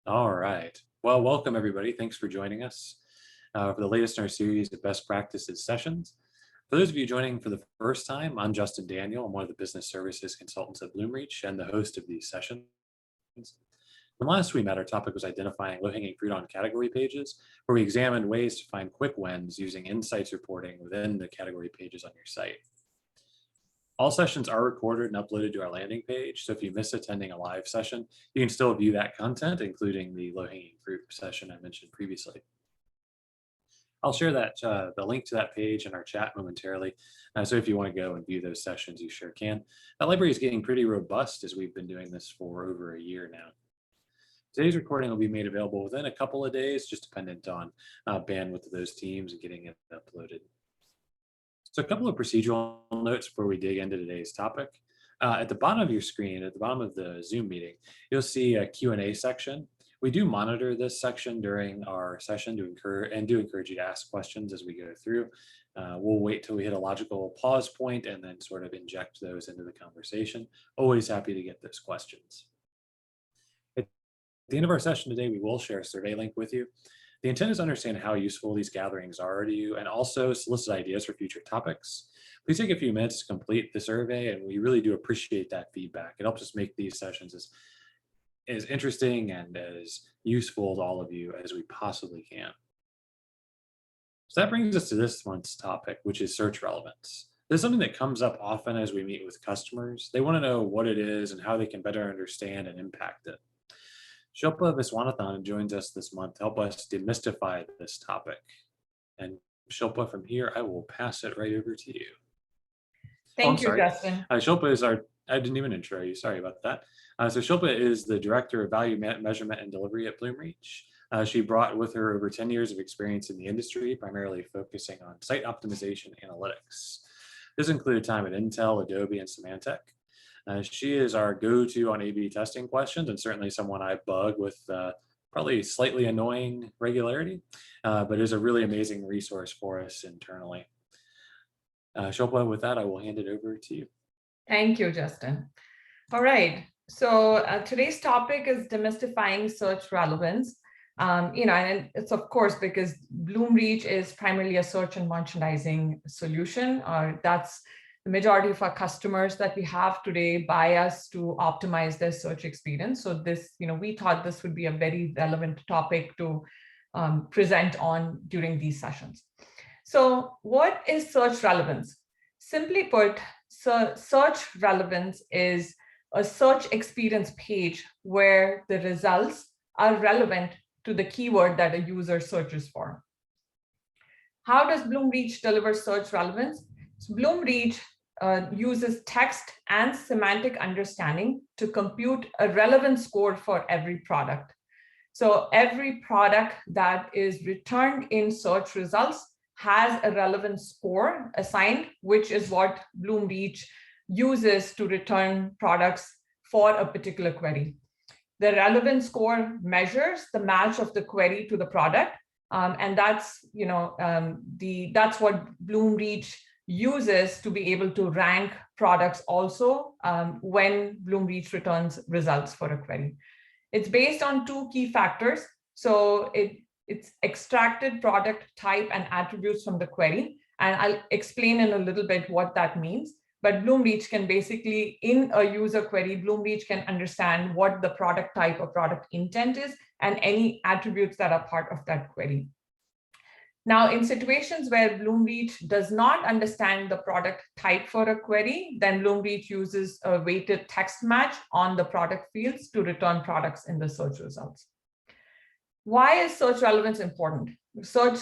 All right. Well, welcome everybody. Thanks for joining us for the latest in our series of best practices sessions. For those of you joining for the first time, I'm Justin Daniel. I'm one of the business services consultants at Bloomreach and the host of these sessions. When last we met, our topic was identifying low-hanging fruit on category pages, where we examined ways to find quick wins using insights reporting within the category pages on your site. All sessions are recorded and uploaded to our landing page, so if you miss attending a live session, you can still view that content, including the low-hanging fruit session I mentioned previously. I'll share that the link to that page in our chat momentarily, so if you want to go and view those sessions, you sure can. That library is getting pretty robust as we've been doing this for over a year now. Today's recording will be made available within a couple of days, just dependent on bandwidth of those teams and getting it uploaded. So a couple of procedural notes before we dig into today's topic. At the bottom of your screen, at the bottom of the Zoom meeting, you'll see a Q&A section. We do monitor this section during our session to encourage you to ask questions as we go through. We'll wait till we hit a logical pause point and then sort of inject those into the conversation. Always happy to get those questions. At the end of our session today, we will share a survey link with you. The intent is to understand how useful these gatherings are to you and also solicit ideas for future topics. Please take a few minutes to complete the survey, and we really do appreciate that feedback. It helps us make these sessions as interesting and as useful to all of you as we possibly can. So that brings us to this month's topic, which is search relevance. This is something that comes up often as we meet with customers. They want to know what it is and how they can better understand and impact it. Shilpa Viswanathan joins us this month to help us demystify this topic. And Shilpa, from here, I will pass it right over to you. Thank you, Justin. Shilpa is I didn't even intro you, sorry about that. So Shilpa is the Director of Value Measurement and Delivery at Bloomreach. She brought with her over 10 years of experience in the industry, primarily focusing on site optimization analytics. This included time at Intel, Adobe, and Symantec. She is our go-to on A/B testing questions and certainly someone I bug with probably slightly annoying regularity, but is a really amazing resource for us internally. Shilpa, with that, I will hand it over to you. Thank you, Justin. All right, so today's topic is demystifying search relevance. And it's of course because Bloomreach is primarily a search and merchandising solution. That's the majority of our customers that we have today buy us to optimize their search experience. So this, we thought this would be a very relevant topic to present on during these sessions. So what is search relevance? Simply put, search relevance is a search experience page where the results are relevant to the keyword that a user searches for. How does Bloomreach deliver search relevance? So Bloomreach uses text and semantic understanding to compute a relevance score for every product. So every product that is returned in search results has a relevance score assigned, which is what Bloomreach uses to return products for a particular query. The relevance score measures the match of the query to the product, and that's that's what Bloomreach uses to be able to rank products also when Bloomreach returns results for a query. It's based on two key factors. So it's extracted product type and attributes from the query, and I'll explain in a little bit what that means. But Bloomreach can basically, in a user query, Bloomreach can understand what the product type or product intent is and any attributes that are part of that query. Now, in situations where Bloomreach does not understand the product type for a query, then Bloomreach uses a weighted text match on the product fields to return products in the search results. Why is search relevance important? Search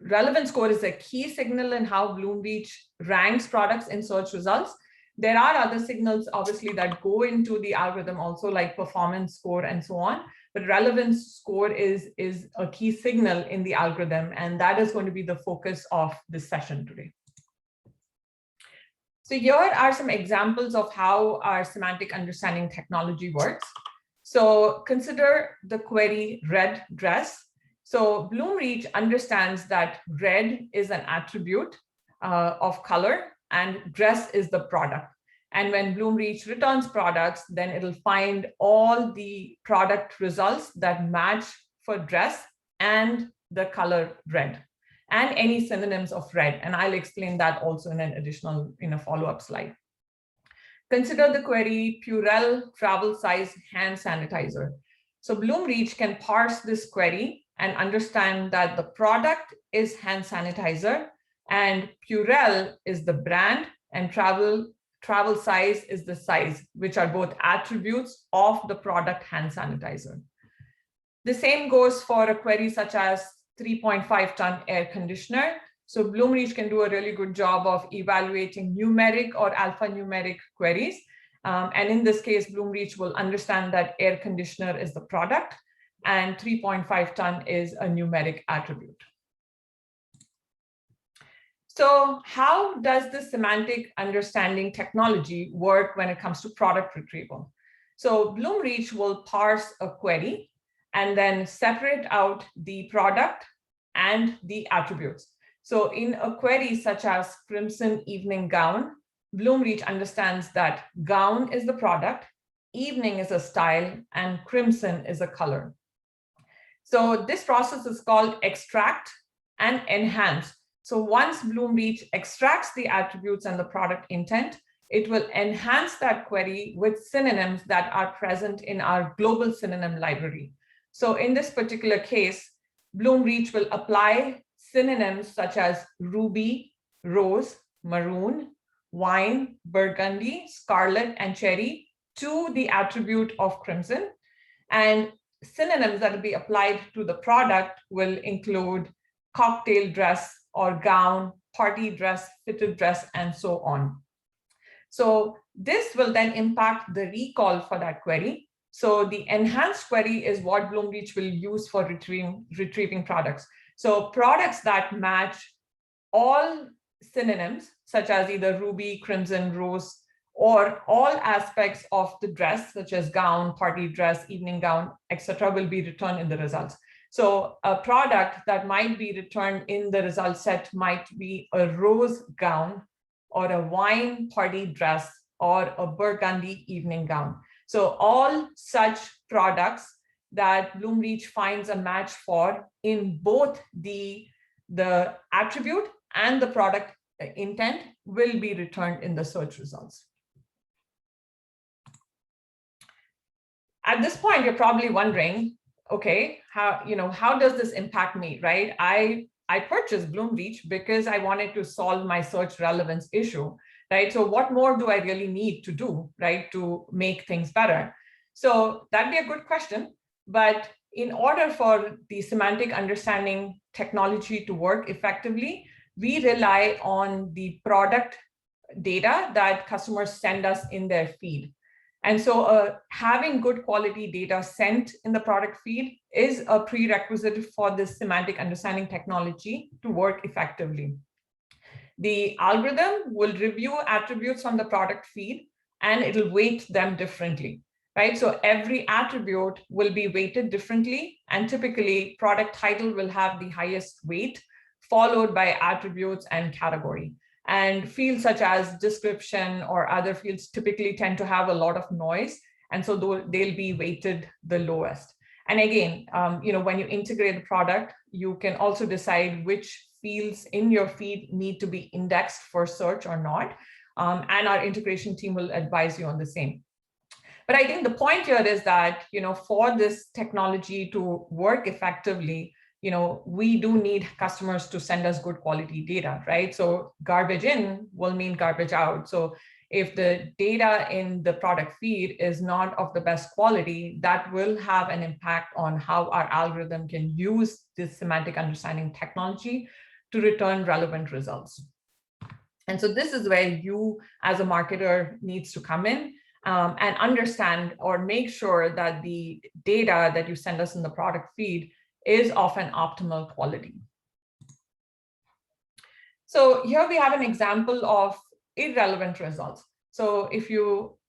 relevance score is a key signal in how Bloomreach ranks products in search results. There are other signals, obviously, that go into the algorithm also, like performance score and so on. But relevance score is a key signal in the algorithm, and that is going to be the focus of this session today. So here are some examples of how our semantic understanding technology works. So consider the query red dress. So Bloomreach understands that red is an attribute of color and dress is the product. And when Bloomreach returns products, then it'll find all the product results that match for dress and the color red, and any synonyms of red. And I'll explain that also in an additional follow-up slide. Consider the query Purell travel size hand sanitizer. So Bloomreach can parse this query and understand that the product is hand sanitizer and Purell is the brand and travel size is the size, which are both attributes of the product hand sanitizer. The same goes for a query such as 3.5-ton air conditioner. So Bloomreach can do a really good job of evaluating numeric or alphanumeric queries. And in this case, Bloomreach will understand that air conditioner is the product and 3.5-ton is a numeric attribute. So how does the semantic understanding technology work when it comes to product retrieval? So Bloomreach will parse a query and then separate out the product and the attributes. So in a query such as crimson evening gown, Bloomreach understands that gown is the product, evening is a style, and crimson is a color. So this process is called extract and enhance. So once Bloomreach extracts the attributes and the product intent, it will enhance that query with synonyms that are present in our global synonym library. So in this particular case, Bloomreach will apply synonyms such as ruby, rose, maroon, wine, burgundy, scarlet, and cherry to the attribute of crimson. And synonyms that will be applied to the product will include cocktail dress or gown, party dress, fitted dress, and so on. So this will then impact the recall for that query. So the enhanced query is what Bloomreach will use for retrieving products. So products that match all synonyms, such as either ruby, crimson, rose, or all aspects of the dress, such as gown, party dress, evening gown, etc., will be returned in the results. So a product that might be returned in the result set might be a rose gown or a wine party dress or a burgundy evening gown. So all such products that Bloomreach finds a match for in both the attribute and the product intent will be returned in the search results. At this point, you're probably wondering, okay, how does this impact me, right? I purchased Bloomreach because I wanted to solve my search relevance issue, right? So what more do I really need to do, right, to make things better? So that'd be a good question. But in order for the semantic understanding technology to work effectively, we rely on the product data that customers send us in their feed. And so having good quality data sent in the product feed is a prerequisite for this semantic understanding technology to work effectively. The algorithm will review attributes from the product feed and it'll weight them differently, right? So every attribute will be weighted differently, and typically product title will have the highest weight, followed by attributes and category. And fields such as description or other fields typically tend to have a lot of noise, and so they'll be weighted the lowest. And again, when you integrate the product, you can also decide which fields in your feed need to be indexed for search or not. And our integration team will advise you on the same. But I think the point here is that, for this technology to work effectively, we do need customers to send us good quality data, right? So garbage in will mean garbage out. So if the data in the product feed is not of the best quality, that will have an impact on how our algorithm can use this semantic understanding technology to return relevant results. And so this is where you as a marketer needs to come in and understand or make sure that the data that you send us in the product feed is of an optimal quality. So here we have an example of irrelevant results. So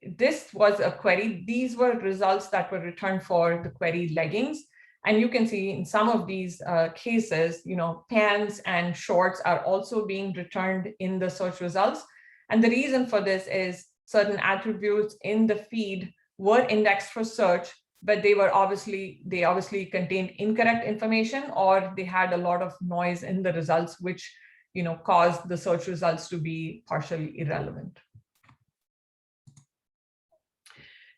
this was a query, these were results that were returned for the query leggings. And you can see in some of these cases, pants and shorts are also being returned in the search results. And the reason for this is certain attributes in the feed were indexed for search, but they obviously contained incorrect information, or they had a lot of noise in the results, which caused the search results to be partially irrelevant.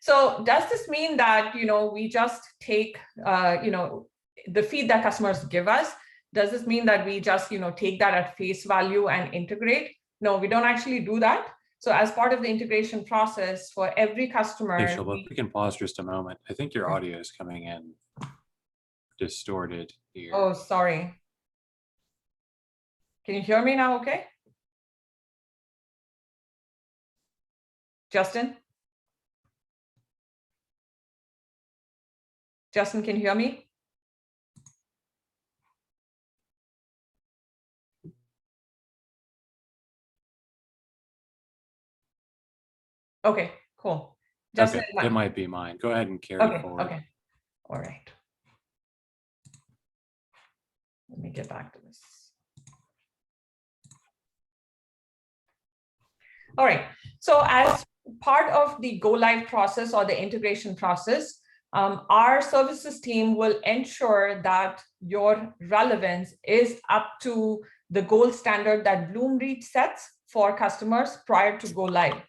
So does this mean that we just take the feed that customers give us? Does this mean that we just take that at face value and integrate? No, we don't actually do that. So as part of the integration process for every customer, hey, Shilpa, we can pause just a moment. I think your audio is coming in distorted here. Oh, sorry. Can you hear me now? Okay. Justin? Justin, can you hear me? Okay, cool. Justin, okay, it might be mine. Go ahead and carry forward. Okay, all right. Let me get back to this. All right, so as part of the go live process or the integration process, our services team will ensure that your relevance is up to the gold standard that Bloomreach sets for customers prior to go live.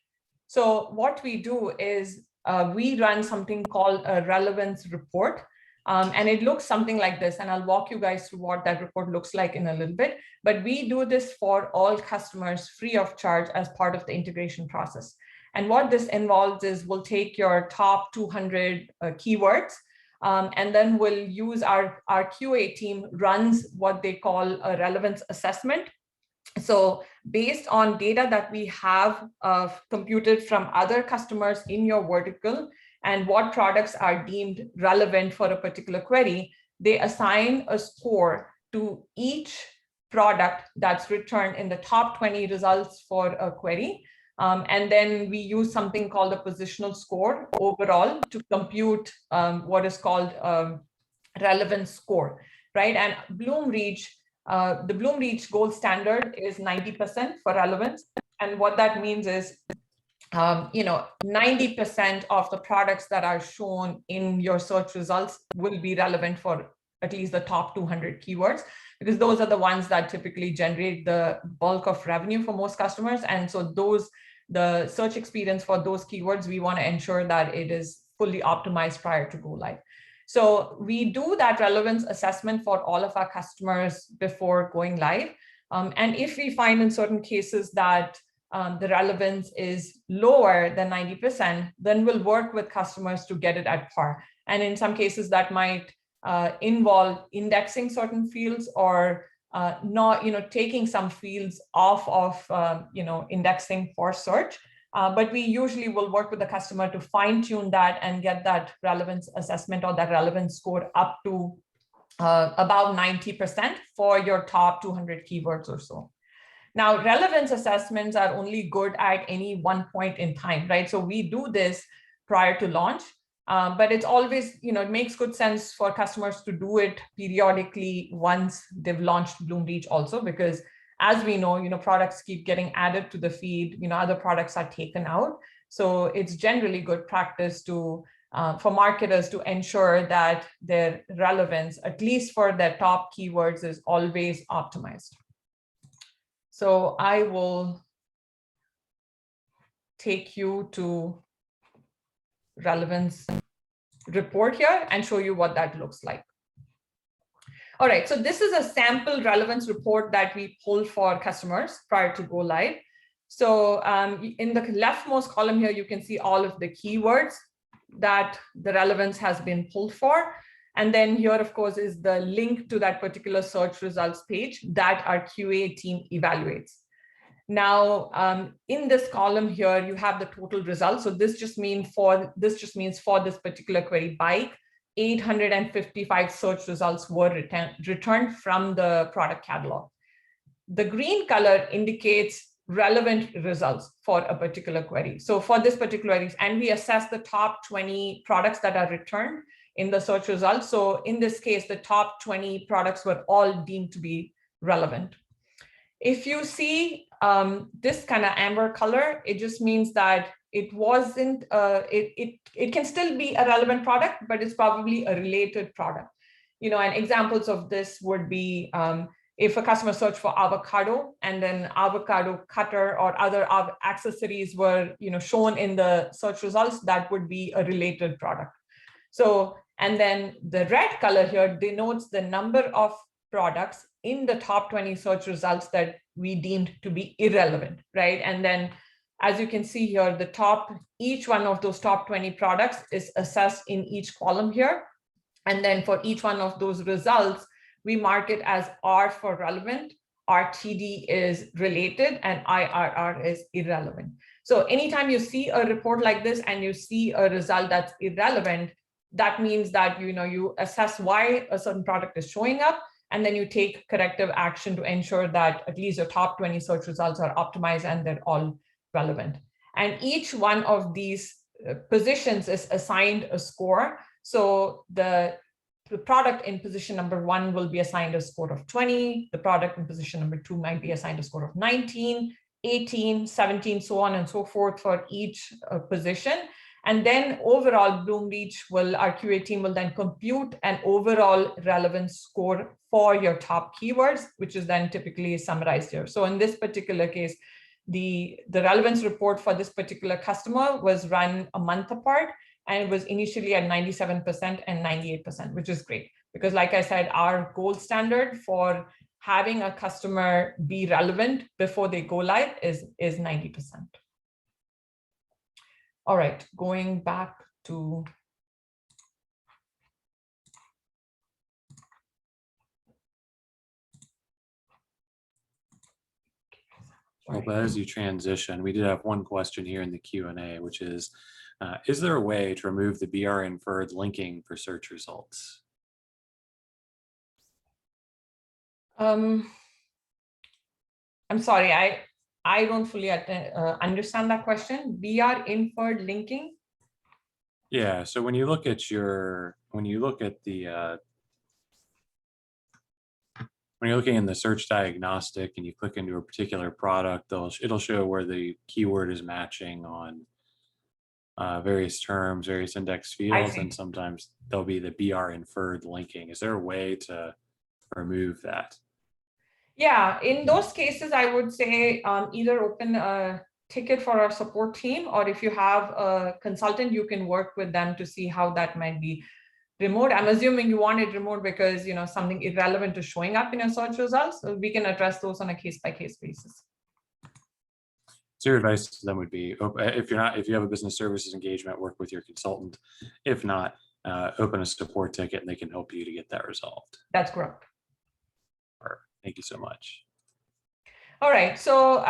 So what we do is we run something called a relevance report. And it looks something like this, and I'll walk you guys through what that report looks like in a little bit. But we do this for all customers free of charge as part of the integration process. And what this involves is we'll take your top 200 keywords, and then we'll use our QA team runs what they call a relevance assessment. So based on data that we have computed from other customers in your vertical and what products are deemed relevant for a particular query, they assign a score to each product that's returned in the top 20 results for a query. And then we use something called a positional score overall to compute what is called relevance score, right? And Bloomreach, the Bloomreach gold standard is 90% for relevance. And what that means is, 90% of the products that are shown in your search results will be relevant for at least the top 200 keywords, because those are the ones that typically generate the bulk of revenue for most customers. And so the search experience for those keywords, we want to ensure that it is fully optimized prior to go live. So we do that relevance assessment for all of our customers before going live. And if we find in certain cases that the relevance is lower than 90%, then we'll work with customers to get it at par. And in some cases that might involve indexing certain fields or not, taking some fields off of, indexing for search. But we usually will work with the customer to fine tune that and get that relevance assessment or that relevance score up to about 90% for your top 200 keywords or so. Now, relevance assessments are only good at any one point in time, right? So we do this prior to launch, but it's always, it makes good sense for customers to do it periodically once they've launched Bloomreach also, because as we know, products keep getting added to the feed, other products are taken out. So it's generally good practice to for marketers to ensure that their relevance, at least for their top keywords, is always optimized. So I will take you to relevance report here and show you what that looks like. All right, so this is a sample relevance report that we pulled for customers prior to go live. So in the leftmost column here, you can see all of the keywords that the relevance has been pulled for. And then here, of course, is the link to that particular search results page that our QA team evaluates. Now, in this column here, you have the total results. So this just means for this particular query, bike, 855 search results were returned from the product catalog. The green color indicates relevant results for a particular query. So for this particular query, and we assess the top 20 products that are returned in the search results. So in this case, the top 20 products were all deemed to be relevant. If you see this kind of amber color, it just means that it wasn't, it can still be a relevant product, but it's probably a related product. And examples of this would be if a customer searched for avocado and then avocado cutter or other accessories were shown in the search results, that would be a related product. So, and then the red color here denotes the number of products in the top 20 search results that we deemed to be irrelevant, right? And then as you can see here, each one of those top 20 products is assessed in each column here. And then for each one of those results, we mark it as R for relevant, RTD is related, and IRR is irrelevant. So anytime you see a report like this and you see a result that's irrelevant, that means that you assess why a certain product is showing up, and then you take corrective action to ensure that at least your top 20 search results are optimized and they're all relevant. And each one of these positions is assigned a score. So the product in position number 1 will be assigned a score of 20. The product in position number 2 might be assigned a score of 19, 18, 17, so on and so forth for each position. And then overall, Bloomreach our QA team will then compute an overall relevance score for your top keywords, which is then typically summarized here. So in this particular case, the relevance report for this particular customer was run a month apart, and it was initially at 97% and 98%, which is great. Because like I said, our gold standard for having a customer be relevant before they go live is 90%. All right, going back to well, but as you transition, we did have one question here in the Q&A, which is there a way to remove the BR inferred linking for search results? I'm sorry, I don't fully understand that question. BR inferred linking? Yeah, so when you look at when you're looking in the search diagnostic and you click into a particular product, it'll show where the keyword is matching on various terms, various index fields, and sometimes there'll be the BR inferred linking. Is there a way to remove that? Yeah, in those cases, I would say either open a ticket for our support team, or if you have a consultant, you can work with them to see how that might be removed. I'm assuming you want it removed because something irrelevant is showing up in your search results. So we can address those on a case-by-case basis. So your advice to them would be, if you have a business services engagement, work with your consultant. If not, open a support ticket and they can help you to get that resolved. That's correct. Thank you so much. All right, so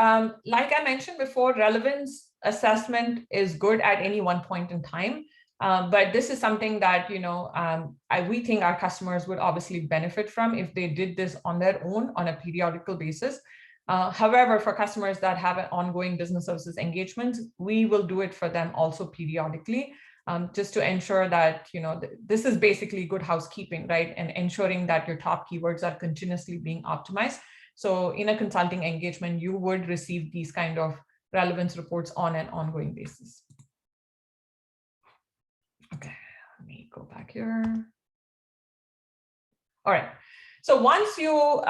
like I mentioned before, relevance assessment is good at any one point in time, but this is something that we think our customers would obviously benefit from if they did this on their own on a periodical basis. However, for customers that have an ongoing business services engagement, we will do it for them also periodically, just to ensure that this is basically good housekeeping, right? And ensuring that your top keywords are continuously being optimized. So in a consulting engagement, you would receive these kind of relevance reports on an ongoing basis. Okay, let me go back here. All right, so once you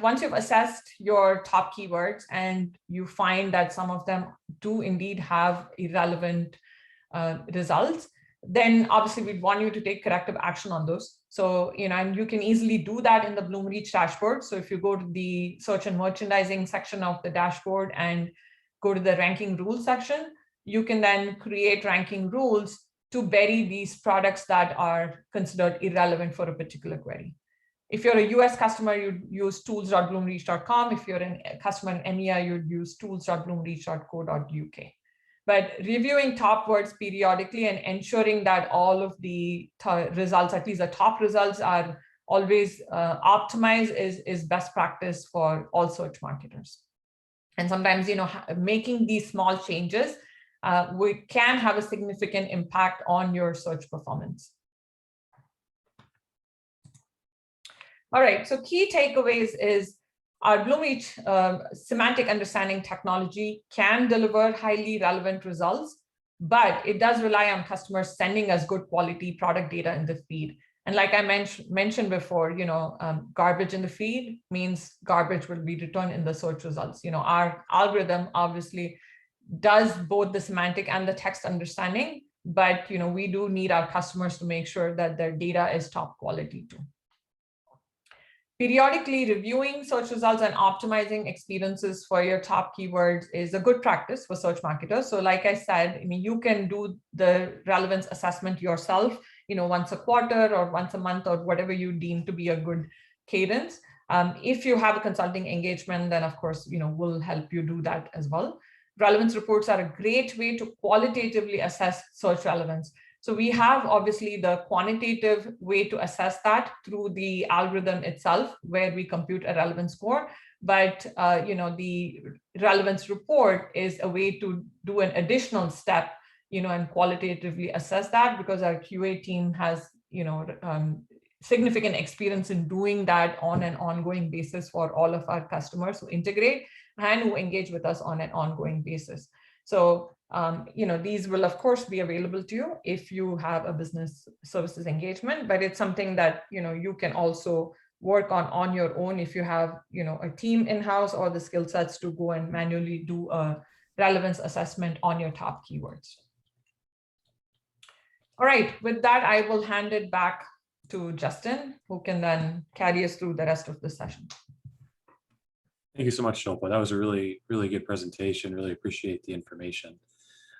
once you've assessed your top keywords and you find that some of them do indeed have irrelevant results, then obviously we'd want you to take corrective action on those. So, and you can easily do that in the Bloomreach dashboard. So if you go to the search and merchandising section of the dashboard and go to the ranking rules section, you can then create ranking rules to bury these products that are considered irrelevant for a particular query. If you're a US customer, you'd use tools.bloomreach.com. If you're a customer in EMEA, you'd use tools.bloomreach.co.uk. But reviewing top words periodically and ensuring that all of the results, at least the top results, are always optimized is best practice for all search marketers. And sometimes, making these small changes can have a significant impact on your search performance. All right, so key takeaways is Our Bloomreach semantic understanding technology can deliver highly relevant results, but it does rely on customers sending us good quality product data in the feed. And like I mentioned before, garbage in the feed means garbage will be returned in the search results. Our algorithm obviously does both the semantic and the text understanding, but we do need our customers to make sure that their data is top quality too. Periodically reviewing search results and optimizing experiences for your top keywords is a good practice for search marketers. So like I said, you can do the relevance assessment yourself, once a quarter or once a month or whatever you deem to be a good cadence. If you have a consulting engagement, then of course, we'll help you do that as well. Relevance reports are a great way to qualitatively assess search relevance. So we have obviously the quantitative way to assess that through the algorithm itself, where we compute a relevance score. But the relevance report is a way to do an additional step, and qualitatively assess that, because our QA team has significant experience in doing that on an ongoing basis for all of our customers who integrate and who engage with us on an ongoing basis. So these will of course be available to you if you have a business services engagement, but it's something that you can also work on your own if you have a team in-house or the skill sets to go and manually do a relevance assessment on your top keywords. All right, with that, I will hand it back to Justin, who can then carry us through the rest of the session. Thank you so much, Shilpa. That was a really, really good presentation. Really appreciate the information.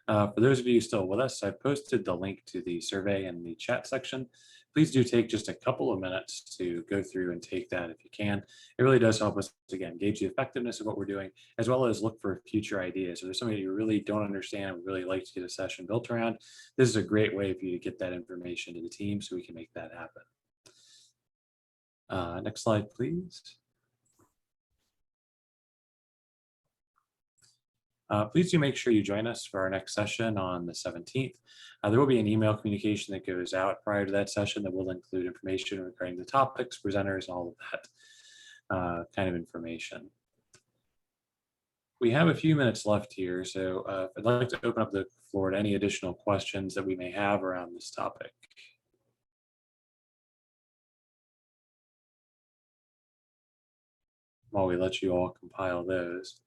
For those of you still with us, I've posted the link to the survey in the chat section. Please do take just a couple of minutes to go through and take that if you can. It really does help us, again, gauge the effectiveness of what we're doing, as well as look for future ideas. So there's something you really don't understand, would really like to get a session built around. This is a great way for you to get that information to the team so we can make that happen. Next slide, please. Please do make sure you join us for our next session on the 17th. There will be an email communication that goes out prior to that session that will include information regarding the topics, presenters, and all of that kind of information. We have a few minutes left here, so I'd like to open up the floor to any additional questions that we may have around this topic. While we let you all compile those.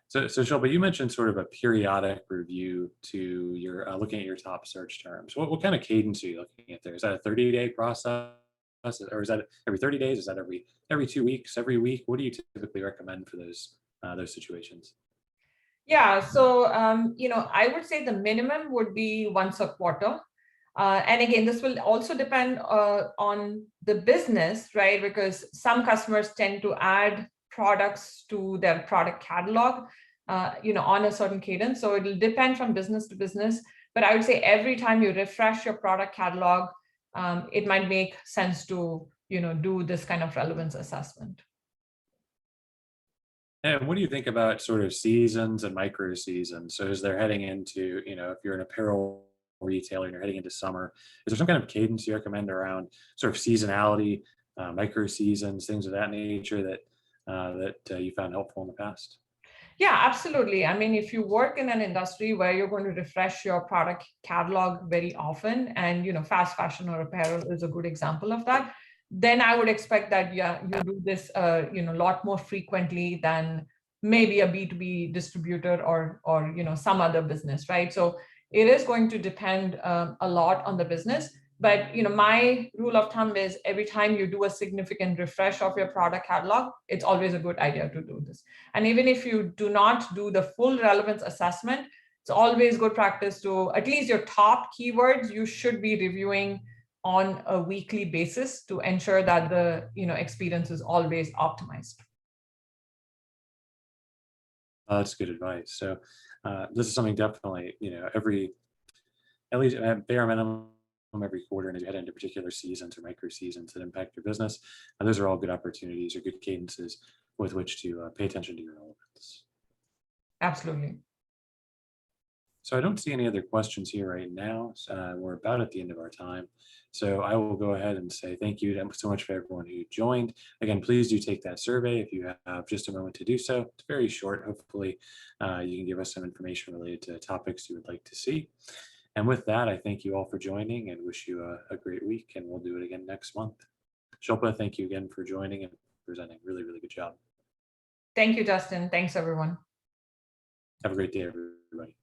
So Shilpa, you mentioned sort of a periodic review to your looking at your top search terms. What kind of cadence are you looking at there? Is that a 30-day process, or is that every 30 days? Is that every 2 weeks, every week? What do you typically recommend for those situations? Yeah, so I would say the minimum would be once a quarter. And again, this will also depend on the business, right? Because some customers tend to add products to their product catalog, on a certain cadence. So it'll depend from business to business. But I would say every time you refresh your product catalog, it might make sense to, do this kind of relevance assessment. And what do you think about sort of seasons and micro seasons? So as they're heading into, if you're an apparel retailer and you're heading into summer, is there some kind of cadence you recommend around sort of seasonality, micro seasons, things of that nature that you found helpful in the past? Yeah, absolutely. I mean, if you work in an industry where you're going to refresh your product catalog very often, and fast fashion or apparel is a good example of that, then I would expect that you do this a lot more frequently than maybe a B2B distributor or some other business, right? So it is going to depend a lot on the business. But my rule of thumb is every time you do a significant refresh of your product catalog, it's always a good idea to do this. And even if you do not do the full relevance assessment, it's always good practice to at least your top keywords you should be reviewing on a weekly basis to ensure that the experience is always optimized. That's good advice. So this is something definitely, at least at bare minimum, every quarter, and as you head into particular seasons or micro seasons that impact your business, and those are all good opportunities or good cadences with which to pay attention to your relevance. Absolutely. So I don't see any other questions here right now. We're about at the end of our time. So I will go ahead and say thank you so much for everyone who joined. Again, please do take that survey if you have just a moment to do so. It's very short. Hopefully you can give us some information related to topics you would like to see. And with that, I thank you all for joining and wish you a great week, and we'll do it again next month. Shilpa, thank you again for joining and presenting. Really, really good job. Thank you, Justin. Thanks, everyone. Have a great day, everybody.